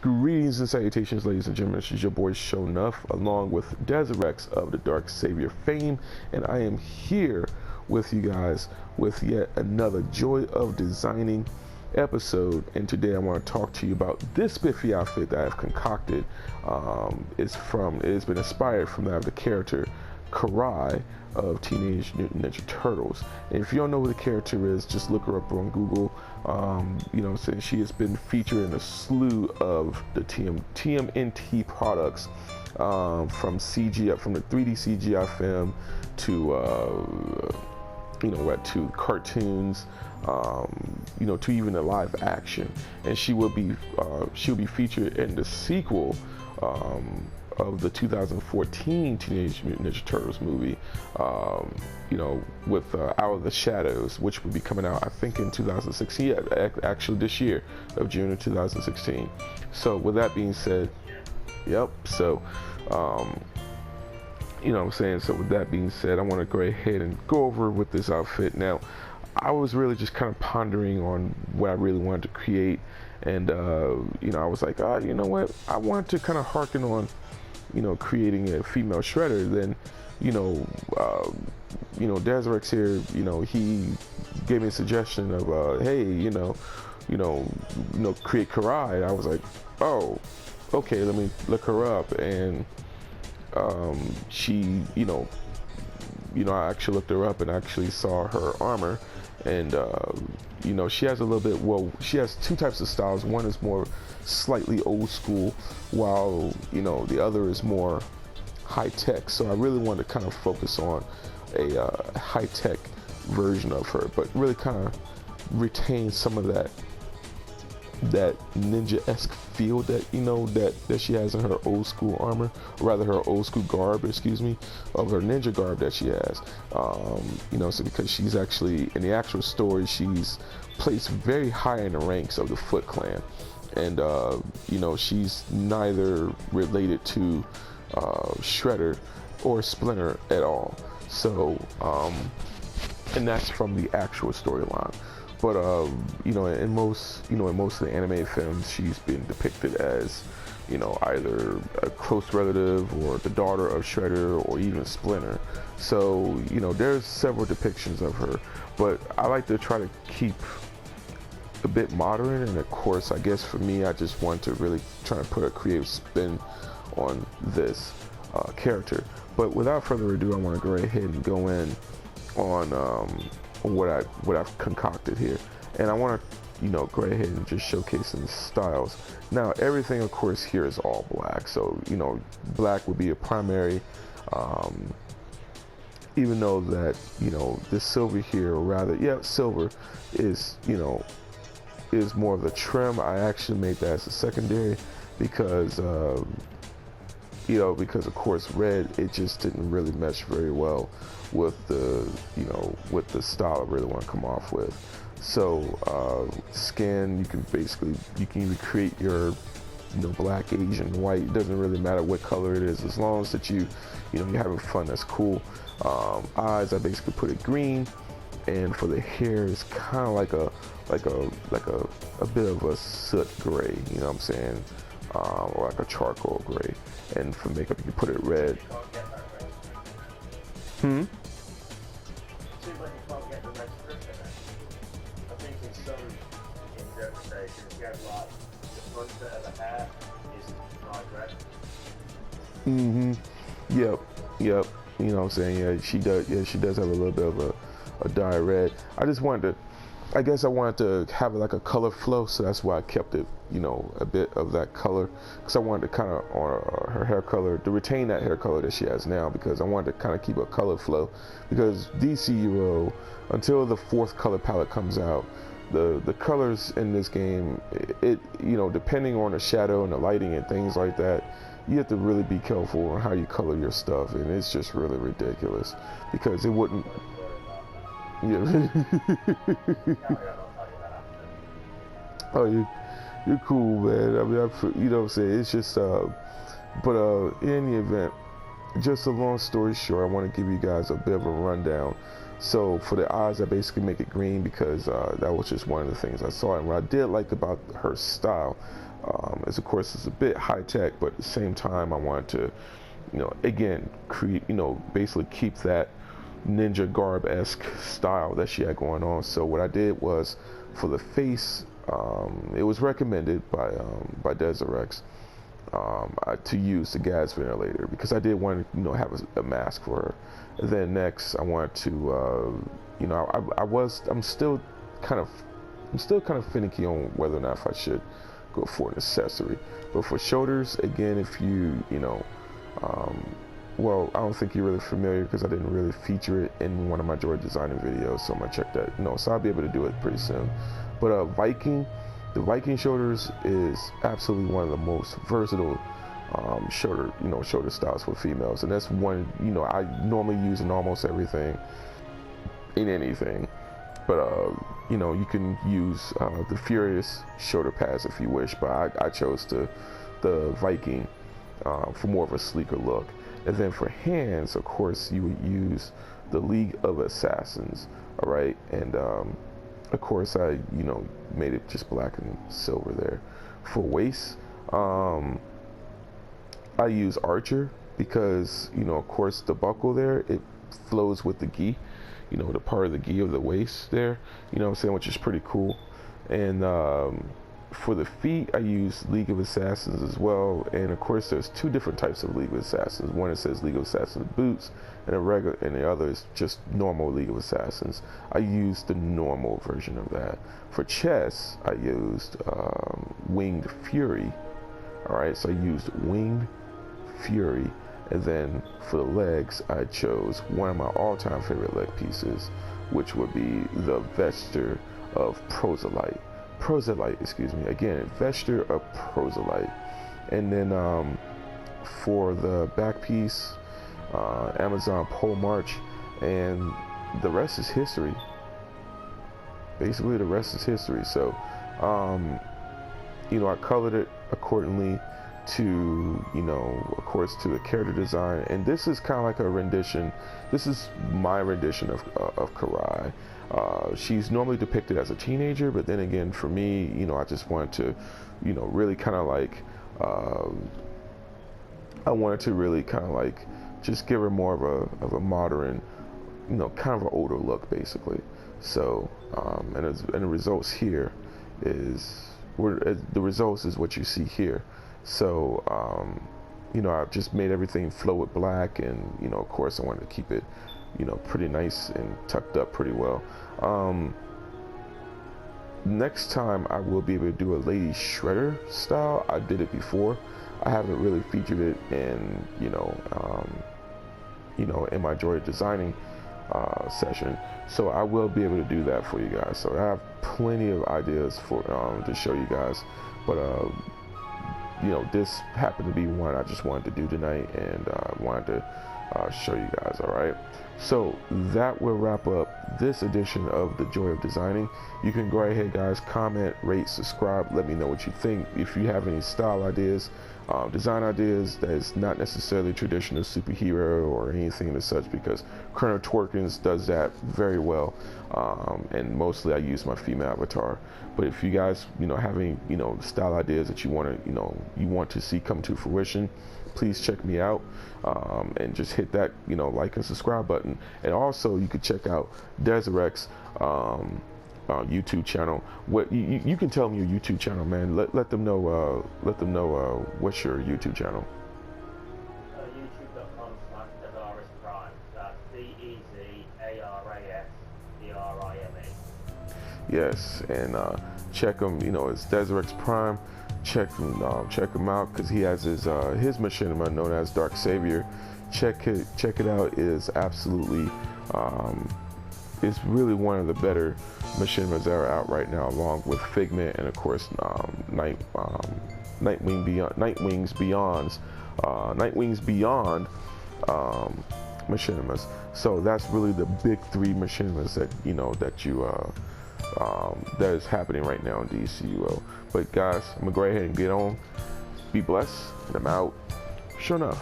Greetings and salutations, ladies and gentlemen. This is your boy Sho'Nuff, along with Deserex of the Dark Savior fame, and I am here with you guys with yet another Joy of Designing episode. And today I want to talk to you about this spiffy outfit that I've concocted. It's been inspired from that of the character Karai of Teenage Mutant Ninja Turtles. And if you don't know who the character is, just look her up on Google. Since she has been featured in a slew of the TMNT products, from CGI, from the 3D CGI film to cartoons, to even the live action. And she'll be featured in the sequel of the 2014 Teenage Mutant Ninja Turtles movie, with Out of the Shadows, which will be coming out, I think, in 2016. Yeah, actually this year of June of 2016. So with that being said, yep. So, So with that being said, I want to go ahead and go over with this outfit. Now, I was really just kind of pondering on what I really wanted to create, and I was like, you know what? I wanted to kind of harken on, creating a female Shredder. Then, Deserex here, he gave me a suggestion of, hey, create Karai. And I was like, oh, okay, let me look her up. And she, I actually looked her up and actually saw her armor. And she has a little bit, she has two types of styles. One is more slightly old school, while the other is more high tech. So I really wanted to kind of focus on a high tech version of her, but really kind of retain some of that ninja-esque feel that she has in her old school armor, or rather her old school garb, of her ninja garb that she has. So because she's actually, in the actual story, she's placed very high in the ranks of the Foot Clan, and she's neither related to Shredder or Splinter at all. So and that's from the actual storyline. But in most of the anime films, she's been depicted as, either a close relative or the daughter of Shredder or even Splinter. So there's several depictions of her, but I like to try to keep a bit modern. And of course, I guess for me, I just want to really try to put a creative spin on this character. But without further ado, I want to go ahead and go in on what I've concocted here, and I want to go ahead and just showcase some styles. Now, everything, of course, here is all black, so black would be a primary, even though that this silver here, or rather, silver is is more of the trim. I actually made that as a secondary because because of course red, it just didn't really mesh very well with the with the style I really want to come off with. So skin, you can either create your black, Asian, white. It doesn't really matter what color it is, as long as that you're having fun. That's cool. Eyes, I basically put it green, and for the hair, it's kind of like a bit of a soot gray, or like a charcoal gray. And for makeup, you can put it red. Seems like you can't get the red strip in it. I think in some interpretations, you have like the front bit of the hair is bright red. Yep. Yeah, she does. Yeah, she does have a little bit of a dye red. I guess I wanted to have like a color flow, so that's why I kept it, a bit of that color, because I wanted to kind of, on her hair color, to retain that hair color that she has now, because I wanted to kind of keep a color flow, because DCUO, until the 4th color palette comes out, the colors in this game, it depending on the shadow and the lighting and things like that, you have to really be careful on how you color your stuff, and it's just really ridiculous, because it wouldn't. Yeah. Oh, you're cool, man. I mean, what I'm saying? It's just, but in any event, just a long story short, I want to give you guys a bit of a rundown. So for the eyes, I basically make it green because that was just one of the things I saw. And what I did like about her style, As of course it's a bit high tech, but at the same time I wanted to, again, create, basically keep that ninja garb-esque style that she had going on. So what I did was, for the face, it was recommended by Desirex to use the gas ventilator, because I did want to have a mask for her. And then next I wanted to I'm still kind of finicky on whether or not if I should go for an accessory. But for shoulders, again, if well, I don't think you're really familiar because I didn't really feature it in one of my joy designing videos, so I'm gonna check that. So I'll be able to do it pretty soon. But the Viking shoulders is absolutely one of the most versatile shoulder styles for females, and that's one I normally use in almost everything, in anything. But you can use the Furious shoulder pads if you wish, but I chose the Viking for more of a sleeker look. And then for hands, of course, you would use the League of Assassins, all right? And of course, I made it just black and silver there. For waist, I use Archer because of course the buckle there, it flows with the gi, the part of the gi of the waist there, what I'm saying, which is pretty cool. And for the feet, I use League of Assassins as well. And of course, there's two different types of League of Assassins. One, it says League of Assassins boots, and the other is just normal League of Assassins. I used the normal version of that. For chest, I used Winged Fury. All right, so I used Winged Fury. And then for the legs, I chose one of my all-time favorite leg pieces, which would be the Vesture of Proselyte, excuse me. Again, Vesture of Proselyte. And then for the back piece, Amazon Pole March, and the rest is history. Basically, the rest is history. So, I colored it accordingly to, of course, to the character design. And this is kind of like a rendition. This is my rendition of Karai. She's normally depicted as a teenager, but then again, for me, I just wanted to, really kind of like, I wanted to really kind of like just give her more of a modern, kind of an older look, basically. So, and the results here is what you see here. So, I've just made everything flow with black, and of course, I wanted to keep it, pretty nice and tucked up pretty well. Next time I will be able to do a lady shredder style. I did it before. I haven't really featured it in, in my joy designing session. So I will be able to do that for you guys. So I have plenty of ideas for to show you guys, but this happened to be one I just wanted to do tonight, and wanted to show you guys. All right, so that will wrap up this edition of the Joy of Designing. You can go ahead, guys, comment, rate, subscribe, let me know what you think. If you have any style ideas, design ideas that is not necessarily traditional superhero or anything as such, because Colonel Twerkinz does that very well, and mostly I use my female avatar. But if you guys have any style ideas that you want to see come to fruition, please check me out, and just hit that like and subscribe button. And also you could check out Desirex YouTube channel. What you can tell me your YouTube channel, man. Let them know what's your YouTube channel. YouTube.com/DesireXPrime. That's DEZARASPRIME. Yes, and check him. It's Desirex Prime. Check him out, because he has his machinima known as Dark Savior. Check it out. It is absolutely it's really one of the better machinimas that are out right now, along with Figment and of course Nightwings Beyond machinimas. So that's really the big three machinimas that is happening right now in DCUO. But guys, I'm gonna go ahead and get on. Be blessed, and I'm out. Sho'Nuff.